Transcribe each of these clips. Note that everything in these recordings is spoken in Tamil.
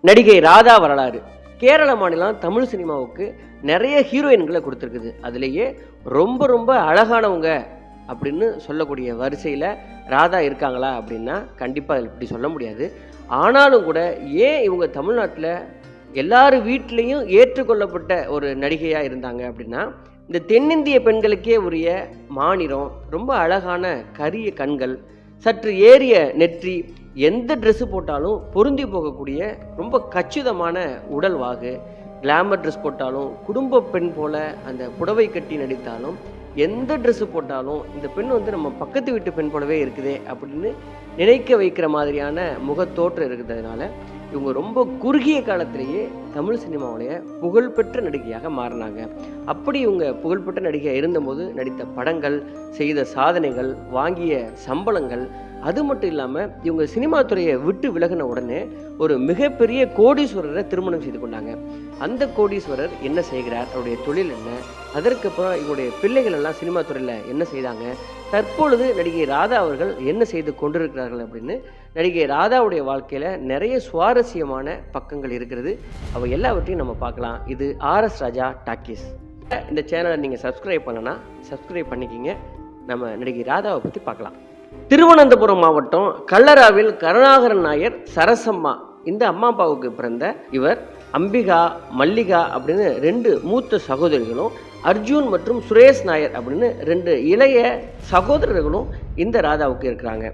நடிகை ராதா வரலாறு. கேரள மாநிலம் தமிழ் சினிமாவுக்கு நிறைய ஹீரோயின்களை கொடுத்துருக்குது. அதுலேயே ரொம்ப ரொம்ப அழகானவங்க அப்படின்னு சொல்லக்கூடிய வரிசையில் ராதா இருக்காங்களா அப்படின்னா கண்டிப்பாக அதில் இப்படி சொல்ல முடியாது. ஆனாலும் கூட ஏன் இவங்க தமிழ்நாட்டில் எல்லார் வீட்லேயும் ஏற்றுக்கொள்ளப்பட்ட ஒரு நடிகையாக இருந்தாங்க அப்படின்னா, இந்த தென்னிந்திய பெண்களுக்கே உரிய மாநிறம், ரொம்ப அழகான கரிய கண்கள், சற்று ஏறிய நெற்றி, எந்த ட்ரெஸ்ஸு போட்டாலும் பொருந்தி போகக்கூடிய ரொம்ப கச்சிதமான உடல் வாகு, கிளாமர் ட்ரெஸ் போட்டாலும், குடும்ப பெண் போல அந்த புடவை கட்டி நடித்தாலும், எந்த ட்ரெஸ்ஸு போட்டாலும் இந்த பெண் வந்து நம்ம பக்கத்து வீட்டு பெண் போலவே இருக்குதே அப்படின்னு நினைக்க வைக்கிற மாதிரியான முகத்தோற்றம் இருக்கிறதுனால இவங்க ரொம்ப குறுகிய காலத்திலேயே தமிழ் சினிமாவுடைய புகழ்பெற்ற நடிகையாக மாறினாங்க. அப்படி இவங்க புகழ்பெற்ற நடிகையாக இருந்தபோது நடித்த படங்கள், செய்த சாதனைகள், வாங்கிய சம்பளங்கள், அது மட்டும் இல்லாமல் இவங்க சினிமா துறையை விட்டு விலகின உடனே ஒரு மிகப்பெரிய கோடீஸ்வரரை திருமணம் செய்து கொண்டாங்க. அந்த கோடீஸ்வரர் என்ன செய்கிறார், அவருடைய தொழில் என்ன, அதற்கப்புறம் இவங்களுடைய பிள்ளைகள் எல்லாம் சினிமா துறையில் என்ன செய்தாங்க, தற்பொழுது நடிகை ராதா அவர்கள் என்ன செய்து கொண்டிருக்கிறார்கள் அப்படின்னு நடிகை ராதாவுடைய வாழ்க்கையில் நிறைய சுவாரஸ்யமான பக்கங்கள் இருக்கிறது. அவை எல்லாவற்றையும் நம்ம பார்க்கலாம். இது RS ராஜா டாக்கீஸ். இந்த சேனலை நீங்கள் சப்ஸ்கிரைப் பண்ணனா சப்ஸ்கிரைப் பண்ணிக்கிங்க. நம்ம நடிகை ராதாவை பற்றி பார்க்கலாம். திருவனந்தபுரம் மாவட்டம் கல்லராவில் கருணாகரன் நாயர், சரசம்மா இந்த அம்மா அப்பாவுக்கு பிறந்த இவர் அம்பிகா, மல்லிகா அப்படின்னு 2 மூத்த சகோதரிகளும், அர்ஜுன் மற்றும் சுரேஷ் நாயர் அப்படின்னு 2 இளைய சகோதரர்களும் இந்த ராதாவுக்கு இருக்கிறாங்க.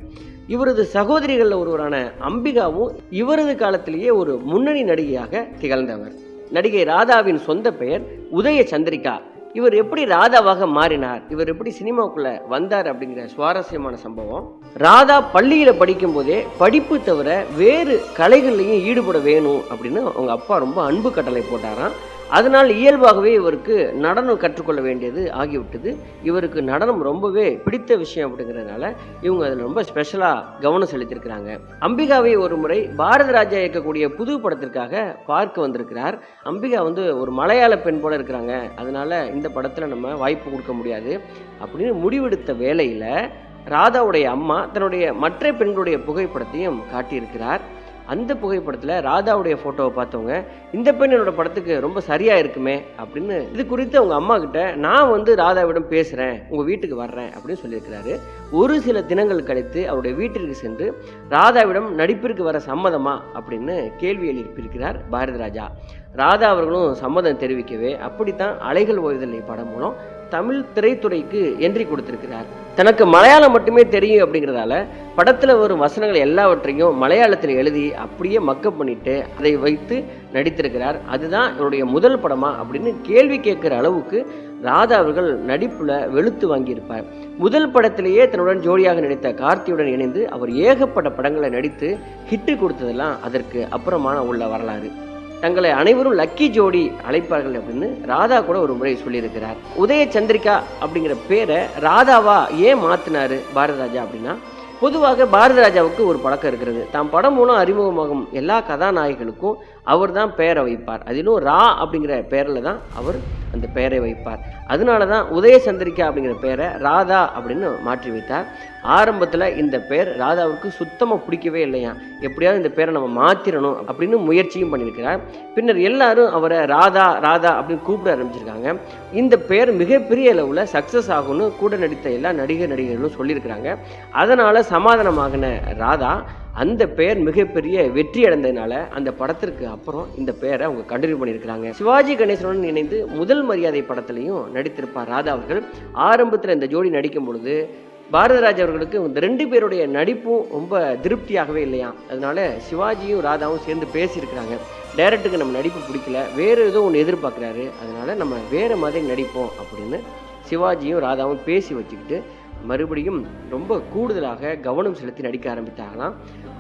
இவரது சகோதரிகளில் ஒருவரான அம்பிகாவும் இவரது காலத்திலேயே ஒரு முன்னணி நடிகையாக திகழ்ந்தவர். நடிகை ராதாவின் சொந்த பெயர் உதய சந்திரிகா. இவர் எப்படி ராதாவாக மாறினார், இவர் எப்படி சினிமாவுக்குள்ள வந்தார் அப்படிங்கிற சுவாரஸ்யமான சம்பவம். ராதா பள்ளியில் படிக்கும் போதே படிப்பு தவிர வேறு கலைகள்லையும் ஈடுபட வேணும் அப்படின்னு அவங்க அப்பா ரொம்ப அன்பு கட்டளை போட்டாராம். அதனால் இயல்பாகவே இவருக்கு நடனம் கற்றுக்கொள்ள வேண்டியது ஆகிவிட்டது. இவருக்கு நடனம் ரொம்பவே பிடித்த விஷயம் அப்படிங்கிறதுனால இவங்க அதில் ரொம்ப ஸ்பெஷலாக கவனம் செலுத்தியிருக்கிறாங்க. அம்பிகாவை ஒரு முறை பாரத ராஜா இயக்கக்கூடிய புது படத்திற்காக பார்க்க வந்திருக்கிறார். அம்பிகா வந்து ஒரு மலையாள பெண் போல இருக்கிறாங்க, அதனால இந்த படத்தில் நம்ம வாய்ப்பு கொடுக்க முடியாது அப்படின்னு முடிவெடுத்த வேளையில் ராதாவுடைய அம்மா தன்னுடைய மற்ற பெண்களுடைய புகைப்படத்தையும் காட்டியிருக்கிறார். அந்த புகைப்படத்தில் ராதாவுடைய ஃபோட்டோவை பார்த்தவங்க, இந்த பெண் என்னோட படத்துக்கு ரொம்ப சரியாக இருக்குமே அப்படின்னு இது குறித்து அவங்க அம்மா கிட்ட நான் வந்து ராதாவிடம் பேசுகிறேன், உங்கள் வீட்டுக்கு வர்றேன் அப்படின்னு சொல்லியிருக்கிறாரு. ஒரு சில தினங்கள் கழித்து அவருடைய வீட்டிற்கு சென்று ராதாவிடம் நடிப்பிற்கு வர சம்மதமா அப்படின்னு கேள்வி எழுப்பியிருக்கிறார் பாரதி ராஜா. ராதா அவர்களும் சம்மதம் தெரிவிக்கவே அப்படித்தான் அலைகள் ஓய்தலை படம் மூலம் தமிழ் திரைத்துறைக்கு என்ட்ரி கொடுத்திருக்கிறார். தனக்கு மலையாளம் மட்டுமே தெரியும் அப்படிங்கிறதால படத்தில் வரும் வசனங்கள் எல்லாவற்றையும் மலையாளத்தில் எழுதி அப்படியே மக்கப் பண்ணிட்டு அதை வைத்து நடித்திருக்கிறார். அதுதான் இவருடைய முதல் படமா அப்படின்னு கேள்வி கேட்குற அளவுக்கு ராதா அவர்கள் நடிப்புல வெளுத்து வாங்கியிருப்பார். முதல் படத்திலேயே தன்னுடன் ஜோடியாக நடித்த கார்த்தியுடன் இணைந்து அவர் ஏகப்பட்ட படங்களை நடித்து ஹிட்டு கொடுத்ததெல்லாம் அதற்கு அப்புறமான உள்ள வரலாறு. தங்களை அனைவரும் லக்கி ஜோடி அழைப்பார்கள் அப்படின்னு ராதா கூட ஒரு முறை சொல்லியிருக்கிறார். உதய சந்திரிகா அப்படிங்கிற பேரை ராதாவா ஏன் மாற்றினாரு பாரதி ராஜா அப்படின்னா, பொதுவாக பாரதி ராஜாவுக்கு ஒரு பழக்கம் இருக்கிறது. தாம் படம் மூலம் அறிமுகமாகும் எல்லா கதாநாயகர்களுக்கும் அவர் தான் பெயரை வைப்பார். அதிலும் ரா அப்படிங்கிற பெயரில் தான் அவர் அந்த பெயரை வைப்பார். அதனால தான் உதய சந்திரிகா அப்படிங்கிற பெயரை ராதா அப்படின்னு மாற்றி வைத்தார். ஆரம்பத்தில் இந்த பெயர் ராதாவுக்கு சுத்தமாக பிடிக்கவே இல்லையா, எப்படியாவது இந்த பேரை நம்ம மாற்றிடணும் அப்படின்னு முயற்சியும் பண்ணியிருக்கிறார். பின்னர் எல்லாரும் அவரை ராதா ராதா அப்படின்னு கூப்பிட ஆரம்பிச்சிருக்காங்க. இந்த பெயர் மிகப்பெரிய அளவில் சக்ஸஸ் ஆகும்னு கூட நடித்த எல்லா நடிகர்களும் சொல்லியிருக்கிறாங்க. அதனால் சமாதானமாகின ராதா அந்த பெயர் மிகப்பெரிய வெற்றி அடைந்ததுனால அந்த படத்திற்கு அப்புறம் இந்த பெயரை அவங்க கண்டினியூ பண்ணியிருக்கிறாங்க. சிவாஜி கணேசனுடன் இணைந்து முதல் மரியாதை படத்திலையும் நடித்திருப்பார் ராதா அவர்கள். ஆரம்பத்தில் இந்த ஜோடி நடிக்கும் பொழுது பாரதி ராஜா அவர்களுக்கு இந்த 2 பேருடைய நடிப்பும் ரொம்ப திருப்தியாகவே இல்லையா, அதனால சிவாஜியும் ராதாவும் சேர்ந்து பேசியிருக்கிறாங்க. டைரக்டருக்கு நம்ம நடிப்பு பிடிக்கல, வேறு ஏதோ ஒன்று எதிர்பார்க்குறாரு, அதனால நம்ம வேறு மாதிரி நடிப்போம் அப்படின்னு சிவாஜியும் ராதாவும் பேசி வச்சுக்கிட்டு மறுபடியும் ரொம்ப கூடுதலாக கவனம் செலுத்தி நடிக்க ஆரம்பித்தாங்களாம்.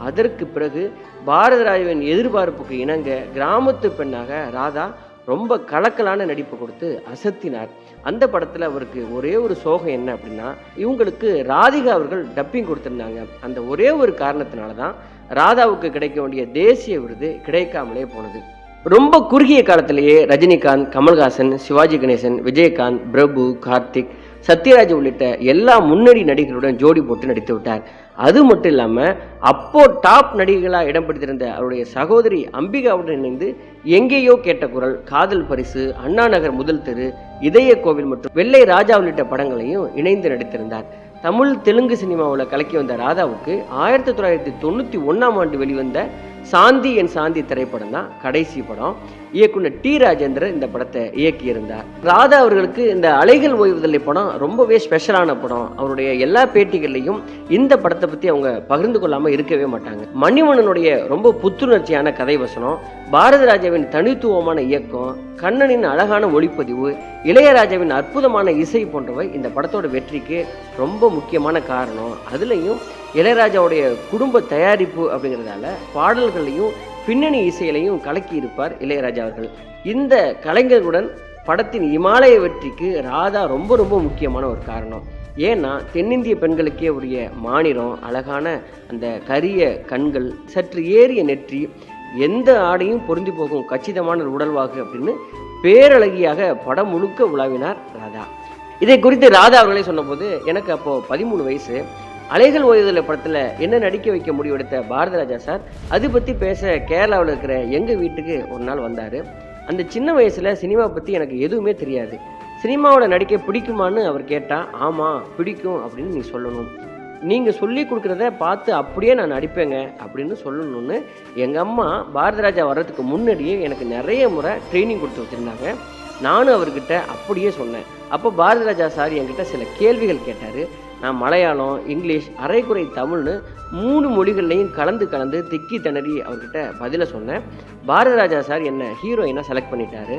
அதற்கு பிறகு பாரதி ராஜாவின் எதிர்பார்ப்புக்கு இணங்க கிராமத்து பெண்ணாக ராதா ரொம்ப கலக்கலான நடிப்பு கொடுத்து அசத்தினார். அந்த படத்தில் அவருக்கு ஒரே ஒரு சோகம் என்ன அப்படின்னா, இவங்களுக்கு ராதிகா அவர்கள் டப்பிங் கொடுத்துருந்தாங்க. அந்த ஒரே ஒரு காரணத்தினால தான் ராதாவுக்கு கிடைக்க வேண்டிய தேசிய விருது கிடைக்காமலே போனது. ரொம்ப குறுகிய காலத்திலேயே ரஜினிகாந்த், கமல்ஹாசன், சிவாஜி கணேசன், விஜயகாந்த், பிரபு, கார்த்திக், சத்யராஜ் உள்ளிட்ட எல்லா முன்னணி நடிகர்களுடன் ஜோடி போட்டு நடித்து விட்டார். அது மட்டும் இல்லாமல் அப்போ டாப் நடிகைகளாக இடம் பிடித்திருந்த அவருடைய சகோதரி அம்பிகாவுடன் இணைந்து எங்கேயோ கேட்ட குரல், காதல் பரிசு, அண்ணா நகர் முதல் தெரு, இதய கோவில் மற்றும் வெள்ளை ராஜா உள்ளிட்ட படங்களையும் இணைந்து நடித்திருந்தார். தமிழ் தெலுங்கு சினிமாவில் கலக்கி வந்த ராதாவுக்கு 1991 வெளிவந்த சாந்தி என் சாந்தி திரைப்படம் தான் கடைசி படம். இயக்குனர் டி ராஜேந்திரன் இந்த படத்தை இயக்கியிருந்தார். ராதா அவர்களுக்கு இந்த அலைகள் ஓய்வுதலை படம் ரொம்பவே ஸ்பெஷலான படம். அவருடைய எல்லா பேட்டிகள்லையும் இந்த படத்தை பற்றி அவங்க பகிர்ந்து கொள்ளாமல் இருக்கவே மாட்டாங்க. மணிவண்ணனுடைய ரொம்ப புத்துணர்ச்சியான கதை வசனம், பாரதி ராஜாவின் தனித்துவமான இயக்கம், கண்ணனின் அழகான ஒளிப்பதிவு, இளையராஜாவின் அற்புதமான இசை போன்றவை இந்த படத்தோட வெற்றிக்கு ரொம்ப முக்கியமான காரணம். அதுலேயும் இளையராஜாவுடைய குடும்ப தயாரிப்பு அப்படிங்கிறதால பாடல்களையும் பின்னணி இசையிலையும் கலக்கி இருப்பார் இளையராஜா அவர்கள். இந்த கலைஞர்களுடன் படத்தின் இமாலய வெற்றிக்கு ராதா ரொம்ப ரொம்ப முக்கியமான ஒரு காரணம். ஏன்னா தென்னிந்திய பெண்களுக்கே உரிய மாநிலம், அழகான அந்த கரிய கண்கள், சற்று ஏறிய நெற்றி, எந்த ஆடையும் பொருந்தி போகும் கச்சிதமான உடல்வாகு அப்படின்னு பேரழகியாக படம் முழுக்க உலாவினார் ராதா. இதை குறித்து ராதா அவர்களே சொன்னபோது, எனக்கு அப்போது 13 வயசு. அலைகள் ஓய்வுதல் படத்தில் என்ன நடிக்க வைக்க முடிவெடுத்த பாரதி ராஜா சார் அது பற்றி பேச கேரளாவில் இருக்கிற எங்கள் வீட்டுக்கு ஒரு நாள் வந்தார். அந்த சின்ன வயசில் சினிமா பற்றி எனக்கு எதுவுமே தெரியாது. சினிமாவோட நடிக்க பிடிக்குமான்னு அவர் கேட்டால், ஆமாம் பிடிக்கும் அப்படின்னு நீ சொல்லணும், நீங்கள் சொல்லி கொடுக்குறத பார்த்து அப்படியே நான் நடிப்பேங்க அப்படின்னு சொல்லணும்னு எங்கள் அம்மா பாரதி ராஜா வர்றதுக்கு முன்னாடியே எனக்கு நிறைய முறை ட்ரைனிங் கொடுத்து வச்சுருந்தாங்க. நானும் அவர்கிட்ட அப்படியே சொன்னேன். அப்போ பாரதி ராஜா சார் என்கிட்ட சில கேள்விகள் கேட்டார். நான் மலையாளம், இங்கிலீஷ், அரைக்குறை தமிழ்னு 3 மொழிகள்லையும் கலந்து திக்கி திணறி அவர்கிட்ட பதில சொன்னேன். பாரதி ராஜா சார் என்னை ஹீரோயினாக செலக்ட் பண்ணிட்டாரு.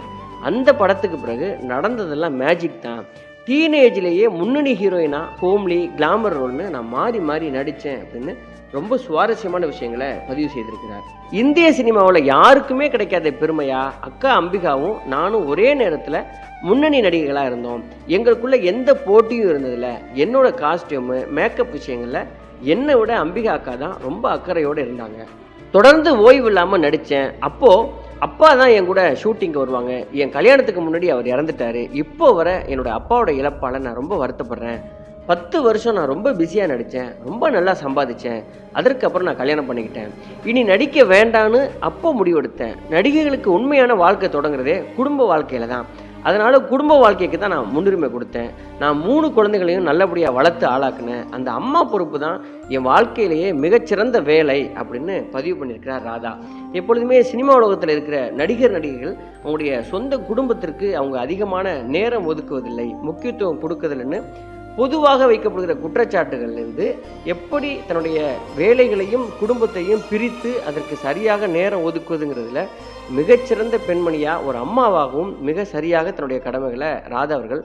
அந்த படத்துக்கு பிறகு நடந்ததெல்லாம் மேஜிக் தான். டீனேஜ்லேயே முன்னணி ஹீரோயினாக ஹோம்லி, கிளாமர் ரோல்னு நான் மாறி நடித்தேன் அப்படின்னு ரொம்ப சுவாரஸ்யமான விஷயங்களை பதிவு செய்திருக்கிறார். இந்திய சினிமாவில் யாருக்குமே கிடைக்காத பெருமையா அக்கா அம்பிகாவும் நானும் ஒரே நேரத்தில் முன்னணி நடிகைகளாக இருந்தோம். எங்களுக்குள்ள எந்த போட்டியும் இருந்ததில்ல. என்னோட காஸ்டியூமு, மேக்கப் விஷயங்களில் என்னை விட அம்பிகா அக்கா தான் ரொம்ப அக்கறையோடு இருந்தாங்க. தொடர்ந்து ஓய்வு இல்லாமல் நடித்தேன். அப்போது அப்பா தான் என் கூட ஷூட்டிங்கு வருவாங்க. என் கல்யாணத்துக்கு முன்னாடி அவர் இறந்துட்டார். இப்போ வர என்னோட அப்பாவோட இழப்பால் நான் ரொம்ப வருத்தப்படுறேன். 10 வருஷம் நான் ரொம்ப பிஸியாக நடித்தேன், ரொம்ப நல்லா சம்பாதிச்சேன். அதற்கப்புறம் நான் கல்யாணம் பண்ணிக்கிட்டேன். இனி நடிக்க வேண்டான்னு அப்போ முடிவெடுத்தேன். நடிகைகளுக்கு உண்மையான வாழ்க்கை தொடங்குறதே குடும்ப வாழ்க்கையில் தான். அதனால் குடும்ப வாழ்க்கைக்கு தான் நான் முன்னுரிமை கொடுத்தேன். நான் 3 குழந்தைகளையும் நல்லபடியாக வளர்த்து ஆளாக்குனேன். அந்த அம்மா பொறுப்பு தான் என் வாழ்க்கையிலேயே மிகச்சிறந்த வேலை அப்படின்னு பதிவு பண்ணியிருக்கிறார் ராதா. எப்பொழுதுமே சினிமா உலகத்தில் இருக்கிற நடிகைகள் அவங்களுடைய சொந்த குடும்பத்திற்கு அவங்க அதிகமான நேரம் ஒதுக்குவதில்லை, முக்கியத்துவம் கொடுக்கதில்லைன்னு பொதுவாக வைக்கப்படுகிற குற்றச்சாட்டுகள்லேருந்து எப்படி தன்னுடைய வேலைகளையும் குடும்பத்தையும் பிரித்து அதற்கு சரியாக நேரம் ஒதுக்குவதுங்கிறதுல மிகச்சிறந்த பெண்மணியாக ஒரு அம்மாவாகவும் மிக சரியாக தன்னுடைய கடமைகளை ராதா அவர்கள்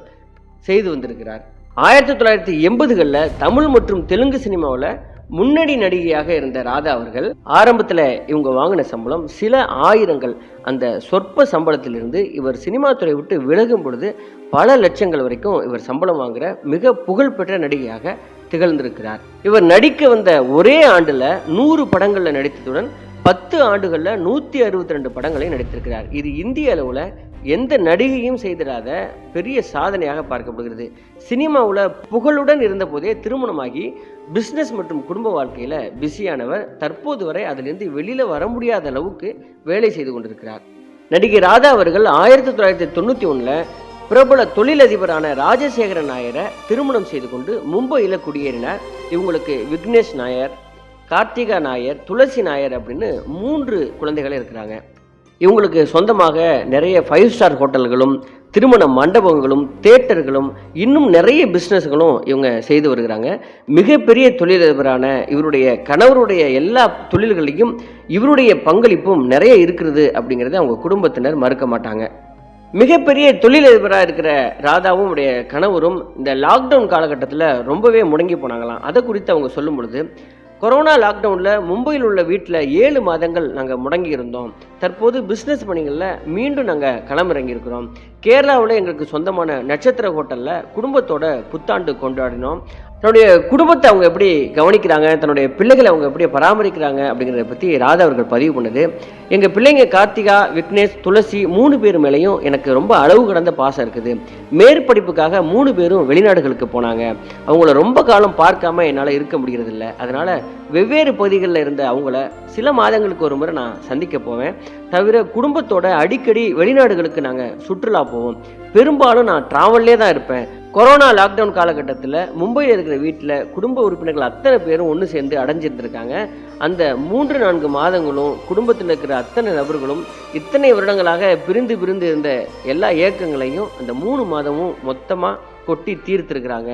செய்து வந்திருக்கிறார். 1980களில் தமிழ் மற்றும் தெலுங்கு சினிமாவில் முன்னணி நடிகையாக இருந்த ராதா அவர்கள் ஆரம்பத்தில் இவங்க வாங்கின சம்பளம் சில ஆயிரங்கள். அந்த சொற்ப சம்பளத்திலிருந்து இவர் சினிமா துறை விட்டு விலகும் பொழுது பல லட்சங்கள் வரைக்கும் இவர் சம்பளம் வாங்குகிற மிக புகழ்பெற்ற நடிகையாக திகழ்ந்திருக்கிறார். இவர் நடிக்க வந்த ஒரே ஆண்டில் 100 படங்களில் நடித்ததுடன் 10 ஆண்டுகளில் 162 படங்களை நடித்திருக்கிறார். இது இந்திய அளவில் எந்த நடிகையும் செய்திடாத பெரிய சாதனையாக பார்க்கப்படுகிறது. சினிமாவில் புகழுடன் இருந்த போதே திருமணமாகி பிஸ்னஸ் மற்றும் குடும்ப வாழ்க்கையில் பிஸியானவர் தற்போது வரை அதிலிருந்து வெளியில் வர முடியாத அளவுக்கு வேலை செய்து கொண்டிருக்கிறார். நடிகை ராதா அவர்கள் 1991 பிரபல தொழிலதிபரான ராஜசேகரன் நாயரை திருமணம் செய்து கொண்டு மும்பையில் குடியேறினார். இவங்களுக்கு விக்னேஷ் நாயர், கார்த்திகா நாயர், துளசி நாயர் அப்படின்னு 3 குழந்தைகள் இருக்கிறாங்க. இவங்களுக்கு சொந்தமாக நிறைய 5 ஸ்டார் ஹோட்டல்களும், திருமண மண்டபங்களும், தியேட்டர்களும், இன்னும் நிறைய பிஸ்னஸ்களும் இவங்க செய்து வருகிறாங்க. மிகப்பெரிய தொழிலதிபரான இவருடைய கணவருடைய எல்லா தொழில்களையும் இவருடைய பங்களிப்பும் நிறைய இருக்கிறது அப்படிங்கிறத அவங்க குடும்பத்தினர் மறுக்க மாட்டாங்க. மிகப்பெரிய தொழிலதிபராக இருக்கிற ராதாவும் உடைய கணவரும் இந்த லாக்டவுன் காலகட்டத்தில் ரொம்பவே முடங்கி போனாங்களாம். அதை குறித்து அவங்க சொல்லும் பொழுது, கொரோனா லாக்டவுனில் மும்பையில் உள்ள வீட்டில் 7 மாதங்கள் நாங்கள் முடங்கி இருந்தோம். தற்போது பிஸ்னஸ் பணிகளில் மீண்டும் நாங்கள் களமிறங்கியிருக்கிறோம். கேரளாவில் எங்களுக்கு சொந்தமான நட்சத்திர ஹோட்டலில் குடும்பத்தோட புத்தாண்டு கொண்டாடினோம். தன்னுடைய குடும்பத்தை அவங்க எப்படி கவனிக்கிறாங்க, தன்னுடைய பிள்ளைகளை அவங்க எப்படி பராமரிக்கிறாங்க அப்படிங்கிறத பற்றி ராதா அவர்கள் பதிவு பண்ணுது. எங்கள் பிள்ளைங்க கார்த்திகா, விக்னேஷ், துளசி 3 பேர் மேலேயும் எனக்கு ரொம்ப அளவு கடந்த பாசம் இருக்குது. மேற்படிப்புக்காக 3 பேரும் வெளிநாடுகளுக்கு போனாங்க. அவங்கள ரொம்ப காலம் பார்க்காம என்னால் இருக்க முடிகிறதில்ல. அதனால் வெவ்வேறு பகுதிகளில் இருந்த அவங்கள சில மாதங்களுக்கு ஒரு முறை நான் சந்திக்க போவேன். தவிர குடும்பத்தோட அடிக்கடி வெளிநாடுகளுக்கு நாங்கள் சுற்றுலா போவோம். பெரும்பாலும் நான் ட்ராவல்லே தான் இருப்பேன். கொரோனா லாக்டவுன் காலகட்டத்தில் மும்பையில் இருக்கிற வீட்டில் குடும்ப உறுப்பினர்கள் அத்தனை பேரும் ஒன்று சேர்ந்து அடைஞ்சிருந்திருக்காங்க. அந்த 3-4 மாதங்களும் குடும்பத்தில் இருக்கிற அத்தனை நபர்களும் இத்தனை வருடங்களாக பிரிந்து இருந்த எல்லா இயக்கங்களையும் அந்த 3 மாதமும் மொத்தமாக கொட்டி தீர்த்துருக்குறாங்க.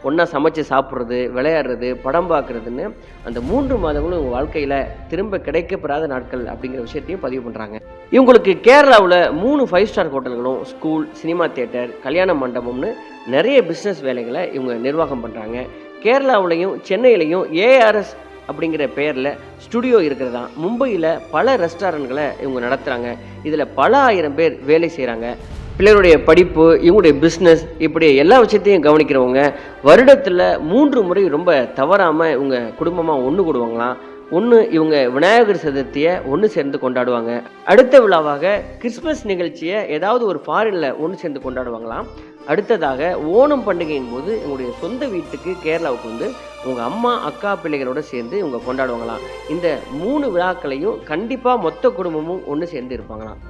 ஒன்றா சமைச்சு சாப்பிட்றது, விளையாடுறது, படம் பார்க்குறதுன்னு அந்த 3 மாதங்களும் இவங்க வாழ்க்கையில் திரும்ப கிடைக்கப்பெறாத நாட்கள் அப்படிங்கிற விஷயத்தையும் பதிவு பண்ணுறாங்க. இவங்களுக்கு கேரளாவில் 3 5 ஸ்டார் ஹோட்டல்களும், ஸ்கூல், சினிமா தியேட்டர், கல்யாண மண்டபம்னு நிறைய பிஸ்னஸ் வேலைகளை இவங்க நிர்வாகம் பண்ணுறாங்க. கேரளாவிலையும் சென்னையிலையும் ஏஆர்எஸ் அப்படிங்கிற பெயரில் ஸ்டுடியோ இருக்கிறதா. மும்பையில் பல ரெஸ்டாரண்ட்களை இவங்க நடத்துகிறாங்க. இதில் பல ஆயிரம் பேர் வேலை செய்கிறாங்க. பிள்ளைகளுடைய படிப்பு, இவங்களுடைய பிஸ்னஸ், இப்படி எல்லா விஷயத்தையும் கவனிக்கிறவங்க வருடத்தில் 3 முறை ரொம்ப தவறாமல் இவங்க குடும்பமாக ஒன்று கூடுவாங்களாம். ஒன்று இவங்க விநாயகர் சதுர்த்தியை ஒன்று சேர்ந்து கொண்டாடுவாங்க. அடுத்த விழாவாக கிறிஸ்மஸ் நிகழ்ச்சியை ஏதாவது ஒரு ஃபாரினில் ஒன்று சேர்ந்து கொண்டாடுவாங்களாம். அடுத்ததாக ஓணம் பண்டிகையின் போது இவங்களுடைய சொந்த வீட்டுக்கு கேரளாவுக்கு வந்து உங்கள் அம்மா, அக்கா, பிள்ளைகளோட சேர்ந்து இவங்க கொண்டாடுவாங்களாம். இந்த 3 விழாக்களையும் கண்டிப்பாக மொத்த குடும்பமும் ஒன்று சேர்ந்து இருப்பாங்களாம்.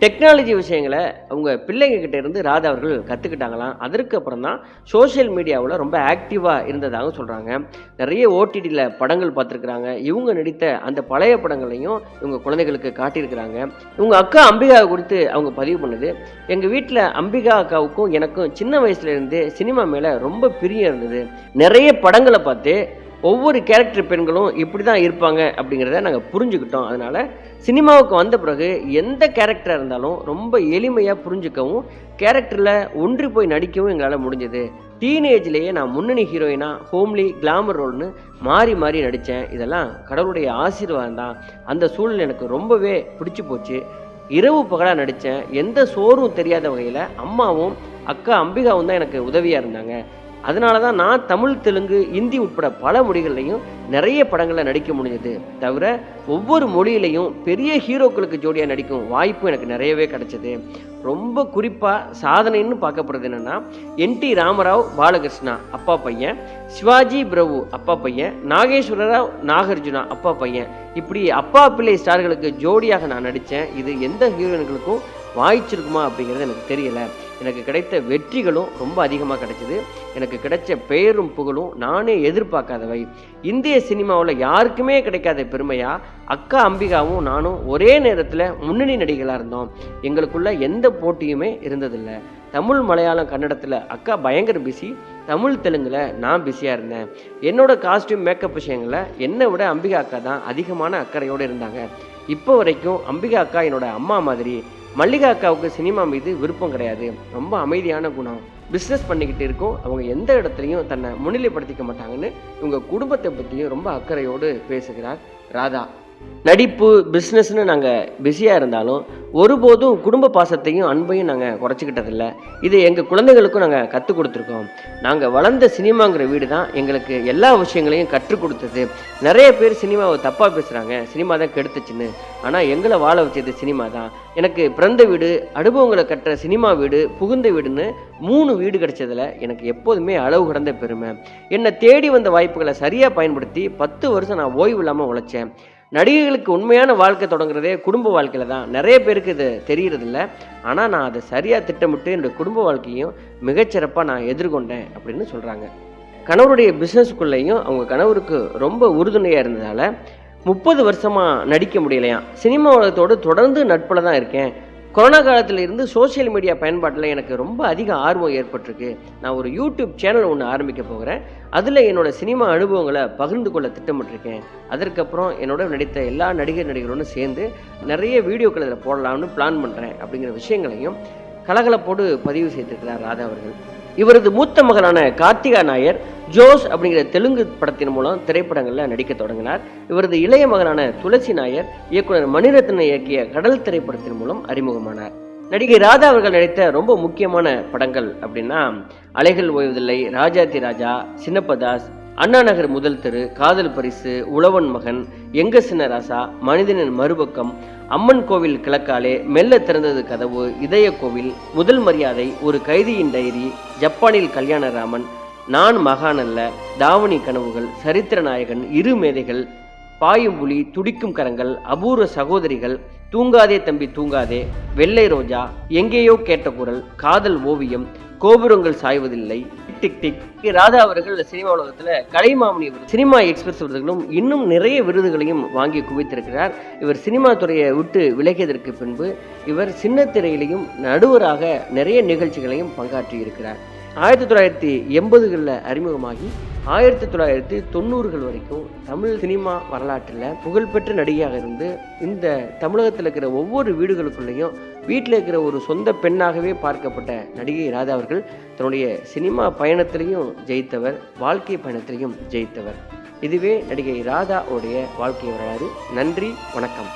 டெக்னாலஜி விஷயங்களை அவங்க பிள்ளைங்கக்கிட்ட இருந்து ராதா அவர்கள் கற்றுக்கிட்டாங்களாம். அதற்கு அப்புறம் தான் சோஷியல் மீடியாவில் ரொம்ப ஆக்டிவாக இருந்ததாக சொல்கிறாங்க. நிறைய ஓடிடியில் படங்கள் பார்த்துருக்குறாங்க. இவங்க நடித்த அந்த பழைய படங்களையும் இவங்க குழந்தைகளுக்கு காட்டியிருக்கிறாங்க. இவங்க அக்கா அம்பிகா குறித்து அவங்க பதிவு பண்ணுது. எங்கள் வீட்டில் அம்பிகா அக்காவுக்கும் எனக்கும் சின்ன வயசுலேருந்தே சினிமா மேலே ரொம்ப பிரியம் இருந்தது. நிறைய படங்களை பார்த்து ஒவ்வொரு கேரக்டர் பெண்களும் இப்படி தான் இருப்பாங்க அப்படிங்கிறத நாங்கள் புரிஞ்சுக்கிட்டோம். அதனால் சினிமாவுக்கு வந்த பிறகு எந்த கேரக்டராக இருந்தாலும் ரொம்ப எளிமையாக புரிஞ்சுக்கவும், கேரக்டரில் ஒன்றி போய் நடிக்கவும் எங்களால் முடிஞ்சது. டீனேஜ்லேயே நான் முன்னணி ஹீரோயினாக ஹோம்லி, கிளாமர் ரோல்னு மாறி நடித்தேன். இதெல்லாம் கடவுளுடைய ஆசீர்வாதம் தான். அந்த சூழல் எனக்கு ரொம்பவே பிடிச்சி போச்சு. இரவு பகலாக நடித்தேன். எந்த சோறும் தெரியாத வகையில் அம்மாவும் அக்கா அம்பிகாவும் தான் எனக்கு உதவியாக இருந்தாங்க. அதனால தான் நான் தமிழ், தெலுங்கு, இந்தி உட்பட பல மொழிகள்லையும் நிறைய படங்களில் நடிக்க முடிஞ்சது. தவிர ஒவ்வொரு மொழியிலையும் பெரிய ஹீரோக்களுக்கு ஜோடியாக நடிக்கும் வாய்ப்பும் எனக்கு நிறையவே கிடச்சிது. ரொம்ப குறிப்பாக சாதனைன்னு பார்க்கப்படுறது என்னென்னா, என்டி ராமராவ் பாலகிருஷ்ணா அப்பா பையன், சிவாஜி பிரபு அப்பா பையன், நாகேஸ்வர ராவ் நாகார்ஜுனா அப்பா பையன், இப்படி அப்பா பிள்ளை ஸ்டார்களுக்கு ஜோடியாக நான் நடித்தேன். இது எந்த ஹீரோயின்களுக்கும் வாய்ச்சிருக்குமா அப்படிங்கிறது எனக்கு தெரியலை. எனக்கு கிடைத்த வெற்றிகளும் ரொம்ப அதிகமாக கிடைச்சிது. எனக்கு கிடைச்ச பெயரும் புகழும் நானே எதிர்பார்க்காதவை. இந்திய சினிமாவில் யாருக்குமே கிடைக்காத பெருமையாக அக்கா அம்பிகாவும் நானும் ஒரே நேரத்தில் முன்னணி நடிகளாக இருந்தோம். எங்களுக்குள்ள எந்த போட்டியுமே இருந்ததில்லை. தமிழ், மலையாளம், கன்னடத்தில் அக்கா பயங்கர பிஸி. தமிழ், தெலுங்கில் நான் பிஸியாக இருந்தேன். என்னோட காஸ்டியூம், மேக்கப் விஷயங்களில் என்னை விட அம்பிகா அக்கா தான் அதிகமான அக்கறையோடு இருந்தாங்க. இப்போ வரைக்கும் அம்பிகா அக்கா என்னோட அம்மா மாதிரி. மல்லிகா அக்காவுக்கு சினிமா மீது விருப்பம் கிடையாது. ரொம்ப அமைதியான குணம். பிஸ்னஸ் பண்ணிக்கிட்டு இருக்கோம். அவங்க எந்த இடத்துலையும் தன்னை முன்னிலைப்படுத்திக்க மாட்டாங்கன்னு இவங்க குடும்பத்தை பற்றியும் ரொம்ப அக்கறையோடு பேசுகிறார் ராதா. நடிப்பு, பிஸ்னஸ்னு நாங்கள் பிஸியாக இருந்தாலும் ஒருபோதும் குடும்ப பாசத்தையும் அன்பையும் நாங்கள் குறைச்சிக்கிட்டதில்லை. இது எங்கள் குழந்தைகளுக்கும் நாங்கள் கற்றுக் கொடுத்துருக்கோம். நாங்கள் வளர்ந்த சினிமாங்கிற வீடு தான் எங்களுக்கு எல்லா விஷயங்களையும் கற்றுக் கொடுத்தது. நிறைய பேர் சினிமாவை தப்பாக பேசுகிறாங்க, சினிமா தான் கெடுத்துச்சுன்னு. ஆனால் எங்களை வாழ வச்சது சினிமா தான். எனக்கு பிறந்த வீடு, அனுபவங்களை கட்டுற சினிமா வீடு, புகுந்த வீடுன்னு 3 வீடு கிடைச்சதில் எனக்கு எப்போதுமே அளவு கடந்த பெருமை. என்னை தேடி வந்த வாய்ப்புகளை சரியாக பயன்படுத்தி 10 வருஷம் நான் ஓய்வு இல்லாமல் உழைச்சேன். நடிகைகளுக்கு உண்மையான வாழ்க்கை தொடங்குறதே குடும்ப வாழ்க்கையில் தான். நிறைய பேருக்கு இது தெரியறதில்ல. ஆனால் நான் அதை சரியாக திட்டமிட்டு என்னுடைய குடும்ப வாழ்க்கையும் மிகச்சிறப்பாக நான் எதிர்கொண்டேன் அப்படின்னு சொல்கிறாங்க. கணவருடைய பிஸ்னஸுக்குள்ளேயும் அவங்க கணவருக்கு ரொம்ப உறுதுணையாக இருந்ததால் 30 வருஷமாக நடிக்க முடியலையாம். சினிமா உலகத்தோடு தொடர்ந்து நட்பில் தான் இருக்கேன். கொரோனா காலத்தில் இருந்து சோஷியல் மீடியா பயன்பாட்டில் எனக்கு ரொம்ப அதிக ஆர்வம் ஏற்பட்டிருக்கு. நான் ஒரு யூடியூப் சேனல் ஒன்று ஆரம்பிக்க போகிறேன். அதில் என்னோடய சினிமா அனுபவங்களை பகிர்ந்து கொள்ள திட்டமிட்டிருக்கேன். அதற்கப்புறம் என்னோட நடித்த எல்லா நடிகர்களும் சேர்ந்து நிறைய வீடியோக்கள் இதில் போடலாம்னு பிளான் பண்ணுறேன் அப்படிங்கிற விஷயங்களையும் கலகலப்போடு பதிவு செய்திருக்கிறார் ராதா அவர்கள். இவரது மூத்த மகனான கார்த்திகா நாயர் ஜோஸ் அப்படிங்கிற தெலுங்கு படத்தின் மூலம் திரைப்படங்களில் நடிக்க தொடங்கினார். இவரது இளைய மகனான துளசி நாயர் இயக்குனர் மணிரத்னம் இயக்கிய கடல் திரைப்படத்தின் மூலம் அறிமுகமானார். நடிகை ராதா அவர்கள் நடித்த ரொம்ப முக்கியமான படங்கள் அப்படின்னா அலைகள் ஓய்வதில்லை, ராஜாதி ராஜா, சின்னப்பதாஸ், அண்ணா நகர் முதல் தெரு, காதல் பரிசு, உழவன் மகன், எங்க சின்ன ராசா, மனிதனின் மறுபக்கம், அம்மன் கோவில் கிழக்காலே, மெல்ல திறந்தது கதவு, இதய கோவில், முதல் மரியாதை, ஒரு கைதியின் டைரி, ஜப்பானில் கல்யாணராமன், நான் மகானல்ல, தாவணி கனவுகள், சரித்திர நாயகன், இரு மேதைகள், பாயும் புலி, துடிக்கும் கரங்கள், அபூர்வ சகோதரிகள், தூங்காதே தம்பி தூங்காதே, வெள்ளை ரோஜா, எங்கேயோ கேட்ட குரல், காதல் ஓவியம், கோபுரங்கள் சாய்வதில்லை, டிக் டிக். ராதா அவர்கள் சினிமா உலகத்துல கலைமாமணி சினிமா எக்ஸ்பிரஸ் விருதுகளும் இன்னும் நிறைய விருதுகளையும் வாங்கி குவித்திருக்கிறார். இவர் சினிமா துறையை விட்டு விலகியதற்கு பின்பு இவர் சின்ன திரையிலையும் நடுவராக நிறைய நிகழ்ச்சிகளையும் பங்காற்றி இருக்கிறார். 1980களில் அறிமுகமாகி 1990கள் வரைக்கும் தமிழ் சினிமா வரலாற்றில் புகழ்பெற்ற நடிகையாக இருந்து இந்த தமிழகத்தில் இருக்கிற ஒவ்வொரு வீடுகளுக்குள்ளேயும் வீட்டில் இருக்கிற ஒரு சொந்த பெண்ணாகவே பார்க்கப்பட்ட நடிகை ராதா அவர்கள் தன்னுடைய சினிமா பயணத்திலையும் ஜெயித்தவர், வாழ்க்கை பயணத்திலையும் ஜெயித்தவர். இதுவே நடிகை ராதா உடைய வாழ்க்கை வரலாறு. நன்றி, வணக்கம்.